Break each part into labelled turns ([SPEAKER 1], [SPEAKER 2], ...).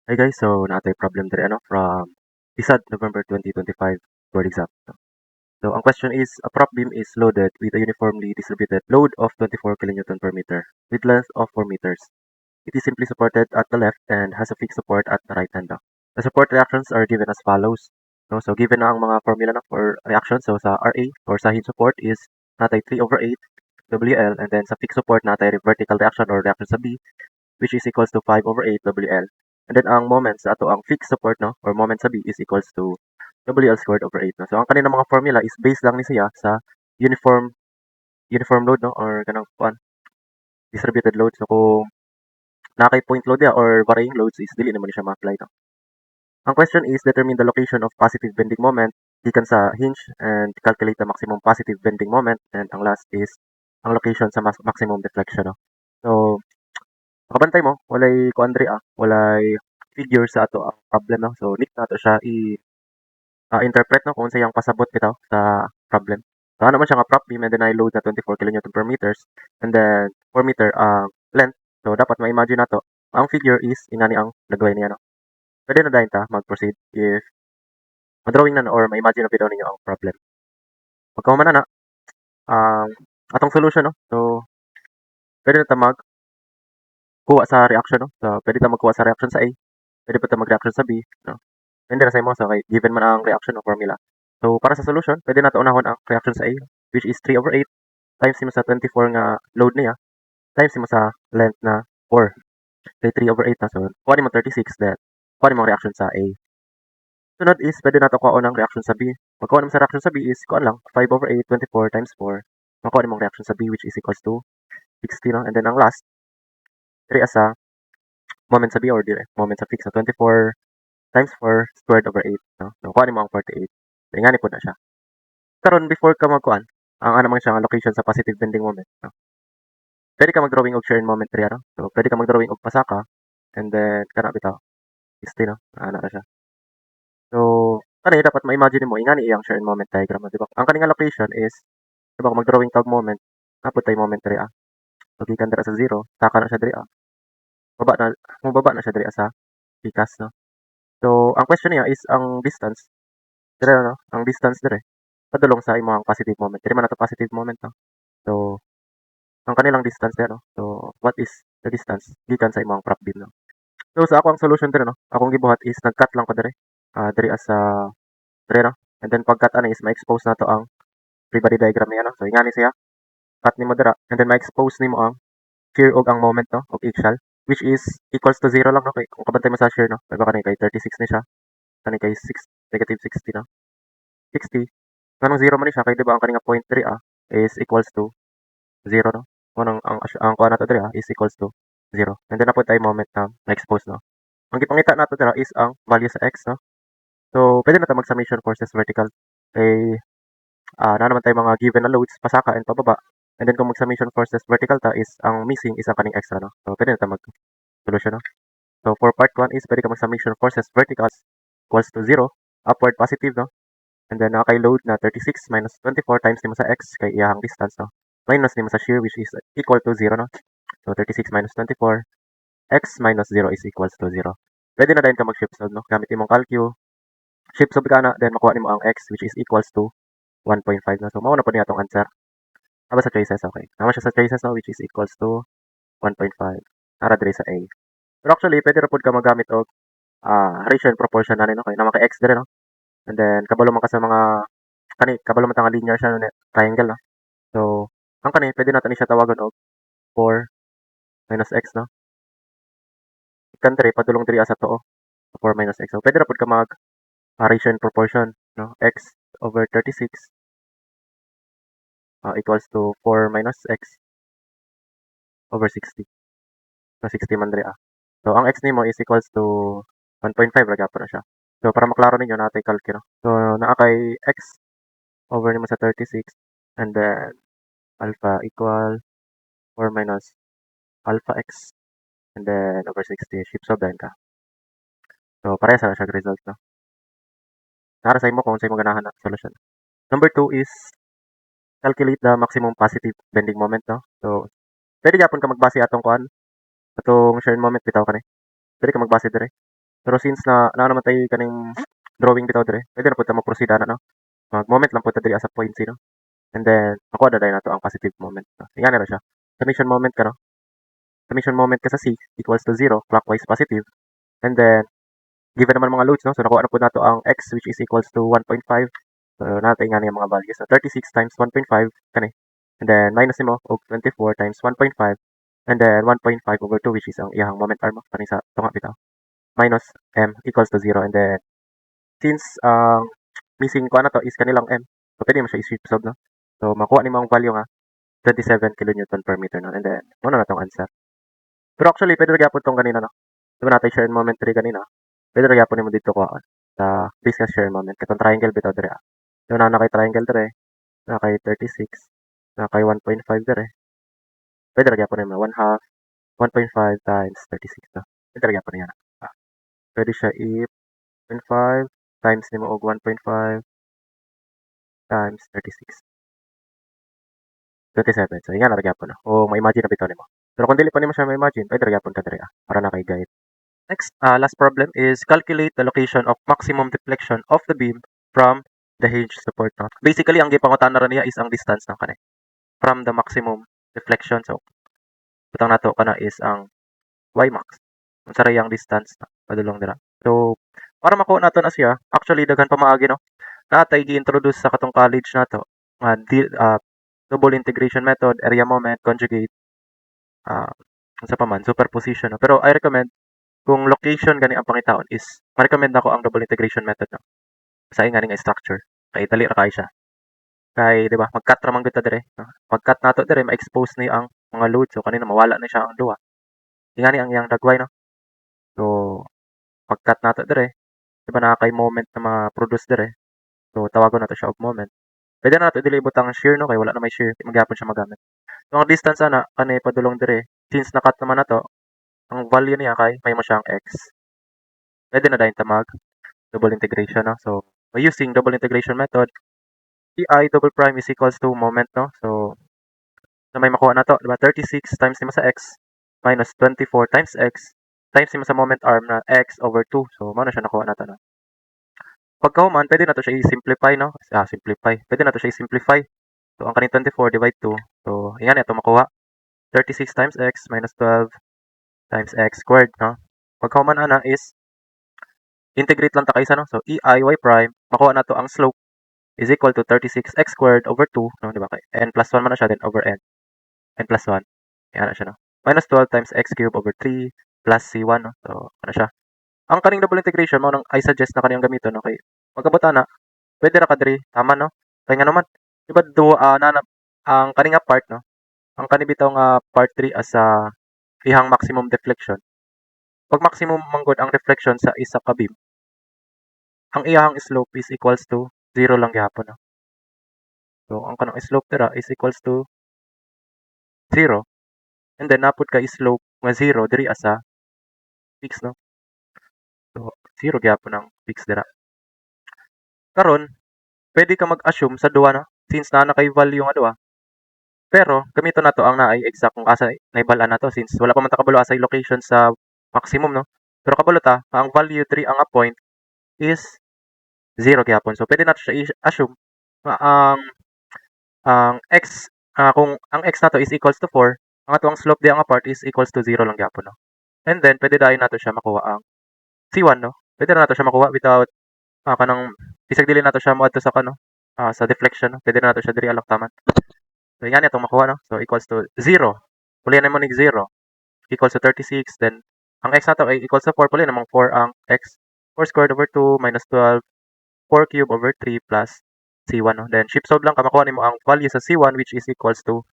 [SPEAKER 1] Hi guys, so natay problem diri from ISAD November 2025 board exam. So ang question is, a prop beam is loaded with a uniformly distributed load of 24 kilonewton per meter with length of 4 meters. It is simply supported at the left and has a fixed support at the right hand. The support reactions are given as follows. No, so given na ang mga formula for reaction, so sa RA or sa hinge support is natay 3 over 8 WL, and then sa fixed support natay vertical reaction or reaction sa B, which is equals to 5 over 8 WL. And then ang moment sa ato ang fixed support no or moment sa B is equals to WL squared over 8 no. So ang kanina mga formula is based lang ni siya sa uniform load no or kanang kuan distributed load. So kung nakay point load ya or varying loads is dili naman ni siya ma-apply no. Ang question is determine the location of positive bending moment gikan sa hinge and calculate the maximum positive bending moment, and ang last is ang location sa maximum deflection no. So makabantay mo, walay kuan diri walay figure sa ato ang problem no. So need nato siya interpret no kung unsa yang pasabot bitaw sa problem. So ano man siya nga prop beam and then I load na 24 kilonewton per meters and then 4 meter length. So dapat ma-imagine nato ang figure is ingani ang lagway niya no. Pwede na dayon ta mag-proceed if ma-drawing na or ma-imagine na bitaw ninyo ang problem. Pagkahuman na ang atong solution no. So pwede na ta magkuha sa reaction no. So pwede ta magkuha sa reaction sa A, pwede pa ta mag-reaction sa B no. Depende na sa imo. So, kay given man ang reaction o formula. So, para sa solution, pwede nato unahon ang reaction sa A, which is 3 over 8 times mo sa 24 nga load niya times mo sa length na 4. Kay 3 over 8 na. So, kuha mo 36 then kuha mo ang reaction sa A. Sunod is pwede nato kuha ang reaction sa B. Magkuha mo sa reaction sa B is kuha lang 5 over 8 24 times 4. Makuha mo ang reaction sa B which is equals to 60 no. And then ang last, diri sa moment sa B or dire moment sa fix sa 24 times 4 squared over 8 no. So, kuha mo ang 48. So, ingani po na siya. Karon before ka magkuan, ang ano man siya nga location sa positive bending moment, no? Pwede ka mag-drawing og shear moment diri, no? So, pwede ka mag-drawing og pasaka and then kana bitaw, 60 no? Ana na siya. So, kani dapat ma-imagine mo ingani iyang shear moment diagram, di ba? Ang kaning location is, di ba, kung mag-drawing tag moment, napod tay moment diri. So, gikan dira sa 0, taka na siya diri. Baba na, mubaba na siya diri sa pikas, no? So, ang question niya is ang distance diri, no? Ang distance diri padulong sa imong positive moment. Diri man ato positive moment, no? So, ang kanilang distance there, no? So, what is the distance gikan sa imong prop beam, no? So, sa ako ang solution dire, no? Akong gibuhat is nag-cut lang ko dire. Dire as sa dire, no? And then pag-cut ani is ma-expose nato ang free body diagram niya, no? So, ingani siya. Cut nimo dira and then ma-expose nimo ang shear og ang moment, no? Og axial which is equals to 0 lang, no? Kay kung kabantay mo sa shear, no? Kay baka kay 36 ni siya. Kani kay 6 negative 60, no? 60 nganong 0 man ni siya kay di ba ang kani nga point 3 is equals to 0 no. Kunang ang kuha nato diri is equals to 0. And then napod tayo moment na na-expose no. Ang gipangita nato dira is ang value sa x no. So pwede na ta mag summation forces vertical kay na naman tayo mga given na loads pasaka and pababa. And then kung mag summation forces vertical ta is ang missing is ang kaning extra no. So pwede na ta mag solution no. So for part 1 is pwede ka mag summation forces verticals equals to 0 upward positive no. And then nakakay load na 36 minus 24 times nimo sa x kay iyahang distance no. Minus nimo sa shear which is equal to 0 no. So 36 minus 24 x minus 0 is equals to 0. Pwede na din ka mag-shift solve no. Gamit imong calcu. Shift solve ka na then makuha nimo ang x which is equals to 1.5 no. So mao na po niya atong answer. Aba sa choices okay. Tama siya sa choices no which is equals to 1.5. Para diri sa A. Pero actually pwede ra pud ka magamit og ratio and proportion na rin no kay naman kay x dire no. And then kabalo man ka sa mga kabalo man ta nga linear siya no, triangle no. So ang kani pwede natin siya tawagan og 4 minus x no. Ikan diri padulong diri sa tuo. 4 minus x. So pwede ra pud ka mag ratio and proportion no. X over 36 equals to 4 minus x over 60. So 60 man diri So ang x nimo is equals to 1.5 ra gyapon na siya. So para maklaro ninyo natay calc no. So naa kay x over nimo sa 36 and then alpha equal 4 minus alpha x and then over 60 shift solve ka. So parehas na siya result no. Para sa imo kung sa imo ganahan na solution. Number 2 is calculate the maximum positive bending moment no. So pwede gyapon ka magbase atong kuan atong shear moment bitaw kani. Pwede ka magbase dire. Pero since na naman tayo kaning drawing bitaw dire, pwede na pud ta mo-proceed ana no. Mag-moment lang pud ta diri as a point C no. And then makuha na dayon nato ang positive moment no. Ingani ra siya. Summation moment ka no. Summation moment ka sa C equals to 0 clockwise positive. And then given naman mga loads no. So nakuha na pud nato ang x which is equals to 1.5. So natin nga mga values. So 36 times 1.5 kani. And then minus nimo og 24 times 1.5 and then 1.5 over 2 which is ang iyang moment arm kani sa tunga bitaw. Minus m equals to 0 and then since missing ko na to is kanilang m. So pwede mo siya i-sweep solve no. So makuha nimo ang value nga 27 kilonewton per meter no. And then ano na tong answer. Pero actually pwede ra gyapon tong kanina no. Diba natin share moment 3 kanina. Pwede ra gyapon nimo dito kuhaan sa business share moment katong triangle bitaw dire. So na kay triangle dire, na kay 36, na kay 1.5 dire. Pwede ra gyapon nimo 1 half 1.5 times 36 no. Pwede ra gyapon niya. Pwede siya i 0.5 times nimo og 1.5 times 36. 27. So, nga na gyapon no. O ma-imagine na bitaw nimo. Pero kung dili pa nimo siya ma-imagine, pwede ra gyapon ka dire para na kay guide. Next, last problem is calculate the location of maximum deflection of the beam from the hinge support no. Basically, ang gipangutan na niya is ang distance ng kanay from the maximum deflection. So, butang nato kana is ang y max. Unsa ra yang distance na padulong dira. So, para makuha nato na siya, actually daghan pa maagi no. Natay gi-introduce sa katong college nato double integration method, area moment, conjugate, unsa pa man, superposition no. Pero I recommend kung location gani ang pangitaon is ma-recommend nako ang double integration method no. Sa nga nga structure. Kay dali ra kay siya. Kay di ba, mag-cut ra man gyud ta dire. No? Mag-cut nato dire, ma-expose ni ang mga load. So kanina mawala na siya ang duwa. Ingani ang iyang dagway no. So pag-cut nato dire, di ba na kay moment na ma-produce dire. So tawagon nato siya og moment. Pwede na nato dili ibutang shear no kay wala na may shear, magyapon siya magamit. So ang distance ana kanay padulong dire, since na-cut naman nato, ang value niya kay may mo siyang x. Pwede na dayon ta mag double integration no. So by using double integration method, I double prime is equals to moment no. So na may makuha na to, diba? 36 times nimo sa x minus 24 times x times nimo sa moment arm na x over 2. So mao na siya nakuha nato no. Pagkahuman, pwede na to siya i-simplify no. Simplify. Pwede na to siya i-simplify. So ang kaning 24 divide 2. So ingani ato makuha 36 times x minus 12 times x squared no. Pagkahuman ana is integrate lang ta kaysa no. So y prime makuha nato ang slope is equal to 36x squared over 2 no, di ba? Kay n plus 1 man na siya then over n plus 1. Yan na siya no. Minus 12 times x cubed over 3 plus c1 no. So ano siya? Ang kaning double integration mo nang I suggest na kaniyang gamiton no kay magkabot na pwede ra kadiri tama no. Kay nga naman di ba do ang kaning part no. Ang kani bitaw nga part 3 as ihang maximum deflection. Pag maximum manggod ang deflection sa isa ka beam, ang iyang slope is equals to 0 lang gyapon no. So ang kanang slope dira is equals to 0 and then napud ka slope nga 0 diri asa fix no. So 0 gyapon ang fix dira. Karon pwede ka mag-assume sa duwa na since na kay value nga duwa. Pero gamito na to ang naay exact kung asa naibal-an nato since wala pa man ta kabalo asa location sa maximum no. Pero kabalo ta ang value 3 ang a point is 0 gyapon. So pwede nato siya i-assume nga ang x kung ang x nato is equals to 4, ang ato ang slope di ang part is equals to 0 lang gyapon no. And then pwede dayon nato siya makuha ang C1 no. Pwede na nato siya makuha without kanang bisag dili nato siya moadto sa kano sa deflection no. Pwede na nato siya diri aloktaman. So ingani atong makuha no. So equals to 0. Pulian mo nig 0 equals to 36 then ang x nato ay equals to 4 pulian namang 4 ang x. 4 squared over 2 minus 12 4 cube over 3 plus C1 no. Then shift solve lang ka makuha nimo ang value sa C1 which is equals to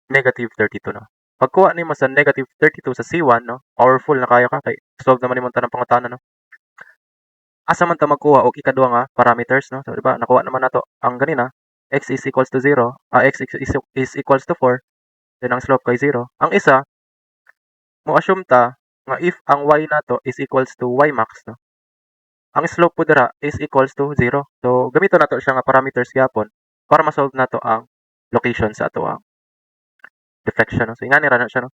[SPEAKER 1] negative 32 no. Pagkuha nimo sa negative 32 sa C1 no, powerful na kayo ka kay solve naman nimo tanang pangutana no. Asa man ta magkuha og ikaduha nga parameters no. So di ba nakuha naman nato ang ganina x is equals to 0, x is equals to 4 then ang slope kay 0. Ang isa mo assume ta nga if ang y nato is equals to y max no. Ang slope po dira is equals to 0. So gamito nato siya nga parameters gyapon para ma-solve nato ang location sa ato ang deflection no. So ingani ra na siya no.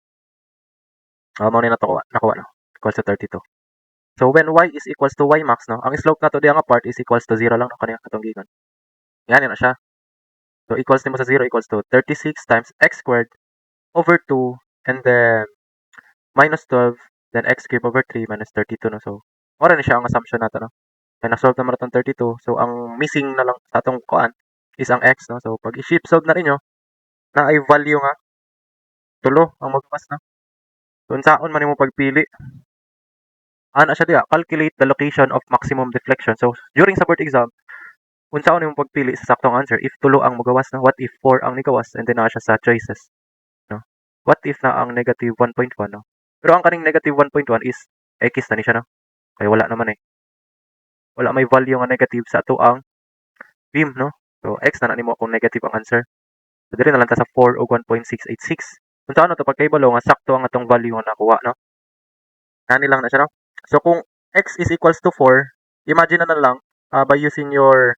[SPEAKER 1] Mao ni nakuha no. Equals to 32. So when y is equals to y max, no, ang slope na to diya nga part is equals to 0 lang, no, kanina katong gikan. Yan na siya. So equals nimo sa 0 equals to 36 times x squared over 2 and then minus 12 then x cubed over 3 minus 32, no. So mora ni siya ang assumption nato, no. Kaya na-solve naman itong 32. So ang missing na lang sa atong kuan is ang x, no. So pag i-shift solve na ninyo, na ay value nga tulo ang magpas, no. So unsaon man nimo pagpili? Ana siya diya, calculate the location of maximum deflection. So during sa board exam, unsaon nimo pagpili sa saktong answer if tulo ang mogawas, no? What if 4 ang nigawas and then naa siya sa choices, no? What if na ang negative 1.1, no? Pero ang kaning negative 1.1 is x na ni siya, no? Kaya wala naman eh. Wala may value nga negative sa ato ang beam, no? So x na nimo kung negative ang answer. So diri na lang ta sa 4 ug 1.686. Unsaon to pagkaibalo nga sakto ang atong value nga nakuha, no? Nani lang na siya, no? So kung x is equals to 4, imagine na lang by using your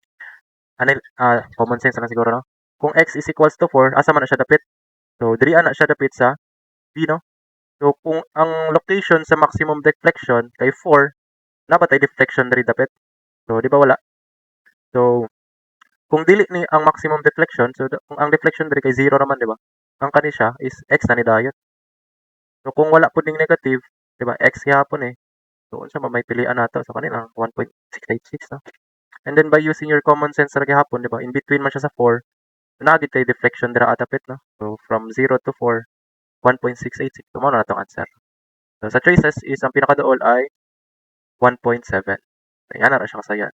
[SPEAKER 1] common sense na siguro, no? Kung x is equals to 4, asa man na siya dapit? So diri ana siya dapit sa B, no? So kung ang location sa maximum deflection kay 4, napatay deflection diri dapit. So di ba wala? So kung dili ni ang maximum deflection, so kung ang deflection diri kay 0 naman, di ba? Ang kani siya is x na ni dayon. So kung wala pud ning negative, di ba? X gyapon eh. So unsa man may pilian nato sa kanila 1.686, no? And then by using your common sense ra gihapon, di ba? In between man siya sa 4, nagit kay deflection dira atapit, no? So from 0 to 4, 1.686. So mao na natong answer. So sa traces is ang pinakaduol ay 1.7. Ayan na ra siya kasayan.